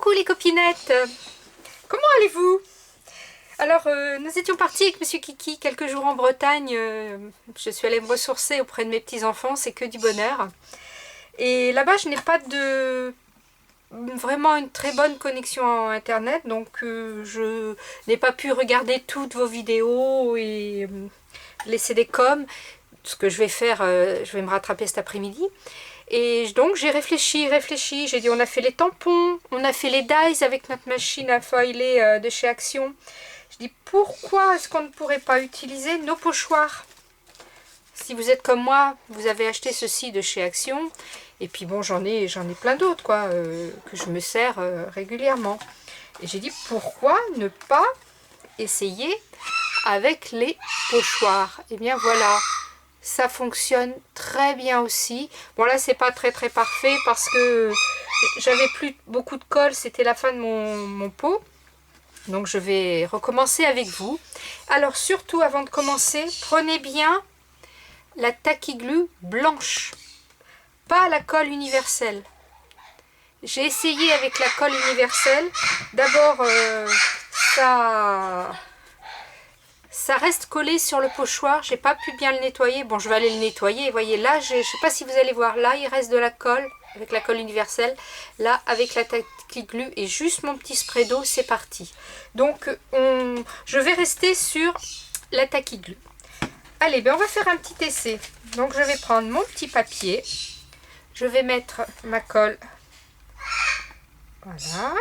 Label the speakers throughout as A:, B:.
A: Coucou les copinettes. Comment allez-vous? Alors, nous étions partis avec Monsieur Kiki quelques jours en Bretagne. Je suis allée me ressourcer auprès de mes petits-enfants, c'est que du bonheur. Et là-bas, je n'ai pas vraiment une très bonne connexion à Internet, donc je n'ai pas pu regarder toutes vos vidéos et laisser des coms. Ce que je vais faire, je vais me rattraper cet après-midi. Et donc j'ai réfléchi, j'ai dit on a fait les tampons, on a fait les dies avec notre machine à foiler de chez Action. Je dis pourquoi est-ce qu'on ne pourrait pas utiliser nos pochoirs? Si vous êtes comme moi, vous avez acheté ceci de chez Action, et puis bon j'en ai plein d'autres quoi, que je me sers régulièrement. Et j'ai dit pourquoi ne pas essayer avec les pochoirs? Et bien voilà. Ça fonctionne très bien aussi. Bon là c'est pas très parfait parce que j'avais plus beaucoup de colle, c'était la fin de mon pot. Donc je vais recommencer avec vous. Alors surtout avant de commencer, prenez bien la Tacky Glue blanche, pas la colle universelle. J'ai essayé avec la colle universelle. D'abord ça reste collé sur le pochoir, j'ai pas pu bien le nettoyer. Bon, je vais aller le nettoyer. Vous voyez là, je sais pas si vous allez voir, là il reste de la colle avec la colle universelle. Là avec la Tacky Glue et juste mon petit spray d'eau, c'est parti. Donc je vais rester sur la Tacky Glue. Allez, ben on va faire un petit essai. Donc je vais prendre mon petit papier. Je vais mettre ma colle. Voilà.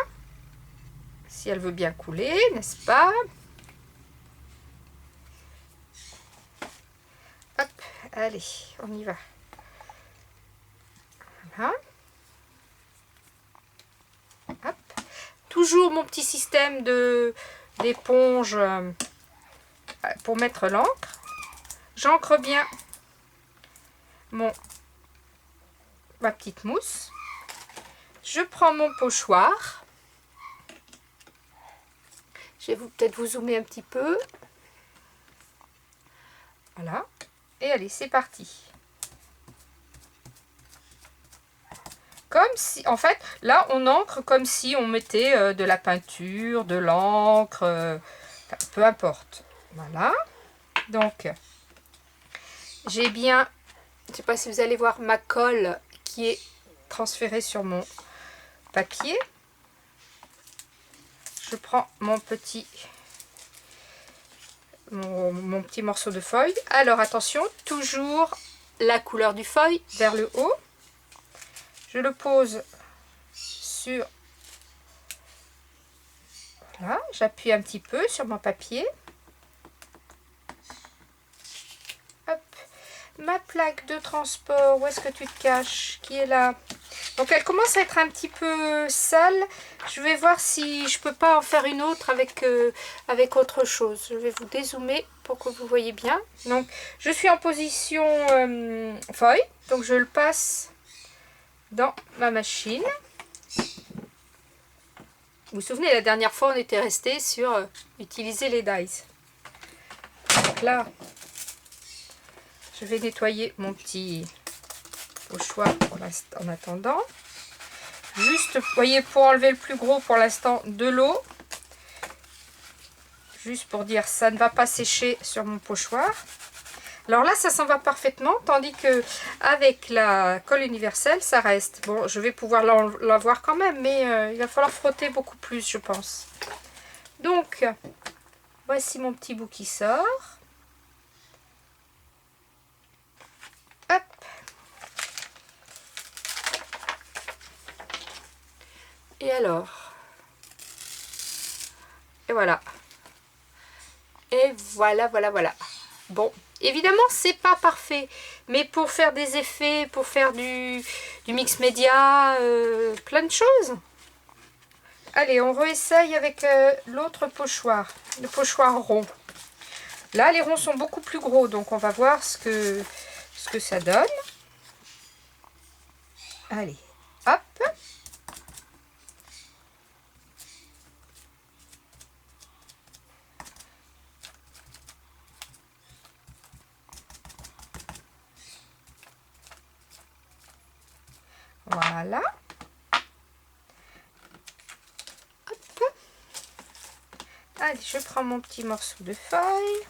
A: Si elle veut bien couler, n'est-ce pas? Hop, allez, on y va. Voilà. Hop. Toujours mon petit système d'éponge pour mettre l'encre. J'encre bien ma petite mousse. Je prends mon pochoir. Je vais peut-être vous zoomer un petit peu. Voilà. Et allez, c'est parti. Comme si, en fait, là, on encre comme si on mettait de la peinture, de l'encre, peu importe. Voilà. Donc, j'ai bien, je ne sais pas si vous allez voir ma colle qui est transférée sur mon papier. Je prends mon petit morceau de feuille. Alors attention, toujours la couleur du feuille vers le haut. Je le pose sur... Voilà, j'appuie un petit peu sur mon papier. Hop. Ma plaque de transport, où est-ce que tu te caches? Qui est là? Donc elle commence à être un petit peu sale. Je vais voir si je peux pas en faire une autre avec autre chose. Je vais vous dézoomer pour que vous voyez bien. Donc je suis en position feuille. Donc je le passe dans ma machine. Vous vous souvenez, la dernière fois on était resté sur utiliser les dies. Donc là, je vais nettoyer mon petit pochoir en attendant. Juste, vous voyez, pour enlever le plus gros pour l'instant, de l'eau. Juste pour dire, ça ne va pas sécher sur mon pochoir. Alors là, ça s'en va parfaitement, tandis que avec la colle universelle, ça reste. Bon, je vais pouvoir l'avoir quand même, mais il va falloir frotter beaucoup plus, je pense. Donc, voici mon petit bout qui sort. Hop. Et alors, et voilà. Et voilà. Bon, évidemment, c'est pas parfait. Mais pour faire des effets, pour faire du mix média, plein de choses. Allez, on réessaye avec l'autre pochoir, le pochoir rond. Là, les ronds sont beaucoup plus gros, donc on va voir ce que ça donne. Allez, hop. Voilà. Allez, je prends mon petit morceau de feuille.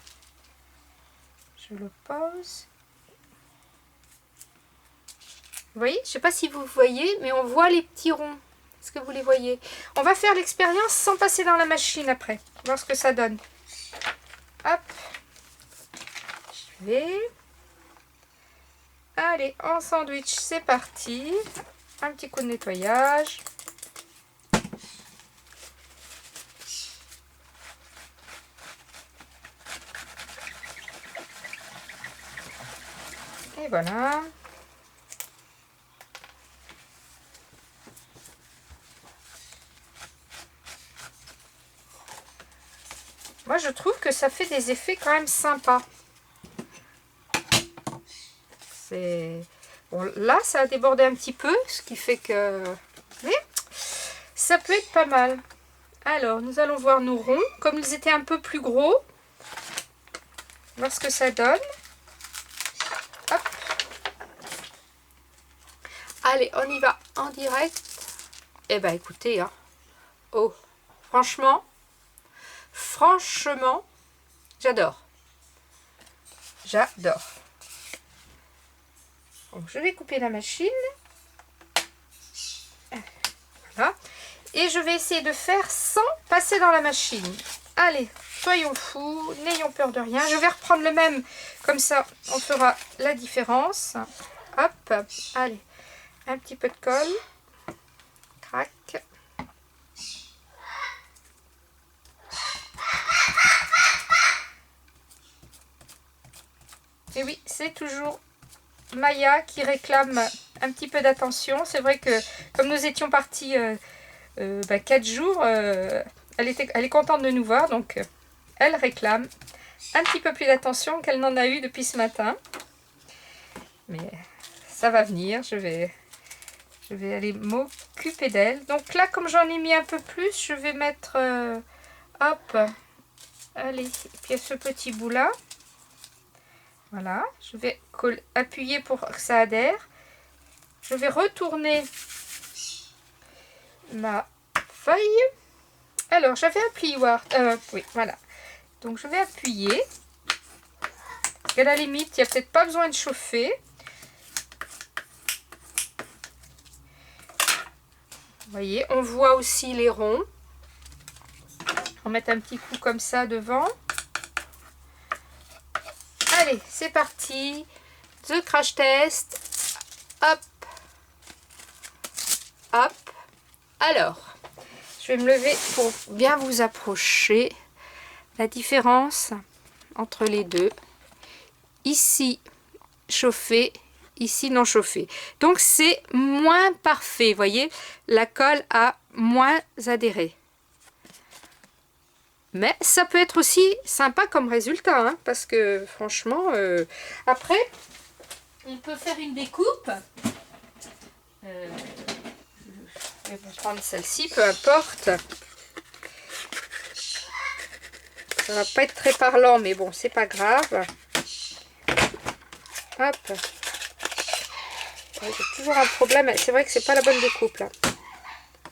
A: Je le pose. Vous voyez, je ne sais pas si vous voyez, mais on voit les petits ronds. Est-ce que vous les voyez? On va faire l'expérience sans passer dans la machine après. Voir ce que ça donne. Hop. Je vais. Allez, en sandwich, c'est parti. Un petit coup de nettoyage. Et voilà. Moi, je trouve que ça fait des effets quand même sympas. C'est... Bon, là, ça a débordé un petit peu, ce qui fait que... Mais ça peut être pas mal. Alors, nous allons voir nos ronds. Comme ils étaient un peu plus gros, voir ce que ça donne. Hop. Allez, on y va en direct. Eh ben, écoutez, hein. Oh, franchement, j'adore. J'adore. Donc, je vais couper la machine. Voilà. Et je vais essayer de faire sans passer dans la machine. Allez, soyons fous, n'ayons peur de rien. Je vais reprendre le même, comme ça on fera la différence. Hop, allez, un petit peu de colle. Crac. Et oui, c'est toujours Maya qui réclame un petit peu d'attention. C'est vrai que comme nous étions partis 4 jours, elle est contente de nous voir, donc elle réclame un petit peu plus d'attention qu'elle n'en a eu depuis ce matin. Mais ça va venir, je vais aller m'occuper d'elle. Donc là, comme j'en ai mis un peu plus, je vais mettre, hop, allez, et puis ce petit bout là. Voilà, je vais appuyer pour que ça adhère. Je vais retourner ma feuille. Alors, j'avais un plioir. Oui, voilà. Donc, je vais appuyer. Parce qu'à la limite, il n'y a peut-être pas besoin de chauffer. Vous voyez, on voit aussi les ronds. On va mettre un petit coup comme ça devant. Allez, c'est parti. The crash test. Hop. Hop. Alors, je vais me lever pour bien vous approcher. La différence entre les deux. Ici, chauffé. Ici, non chauffé. Donc, c'est moins parfait. Vous voyez, la colle a moins adhéré. Mais ça peut être aussi sympa comme résultat, hein, parce que franchement, après, on peut faire une découpe. Je vais prendre celle-ci, peu importe. Ça va pas être très parlant, mais bon, c'est pas grave. Hop. J'ai toujours un problème. C'est vrai que c'est pas la bonne découpe là.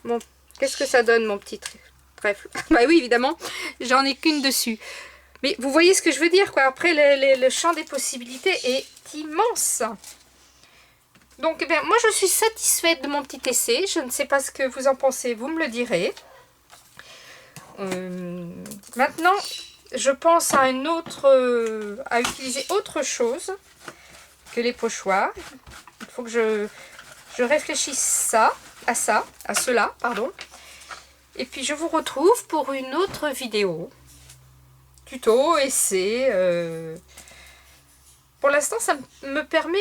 A: Bon, qu'est-ce que ça donne, mon petit trèfle? Bah oui, évidemment, j'en ai qu'une dessus. Mais vous voyez ce que je veux dire, quoi. Après, le champ des possibilités est immense. Donc, eh bien, moi, je suis satisfaite de mon petit essai. Je ne sais pas ce que vous en pensez, vous me le direz. Maintenant, je pense à une autre, à utiliser autre chose que les pochoirs. Il faut que je réfléchisse à cela, pardon. Et puis je vous retrouve pour une autre vidéo, tuto, essai. Pour l'instant, ça me permet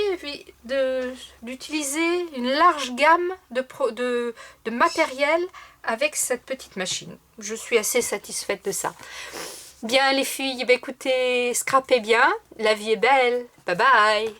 A: d'utiliser une large gamme de matériel avec cette petite machine. Je suis assez satisfaite de ça. Bien les filles, écoutez, scrapez bien, la vie est belle. Bye bye.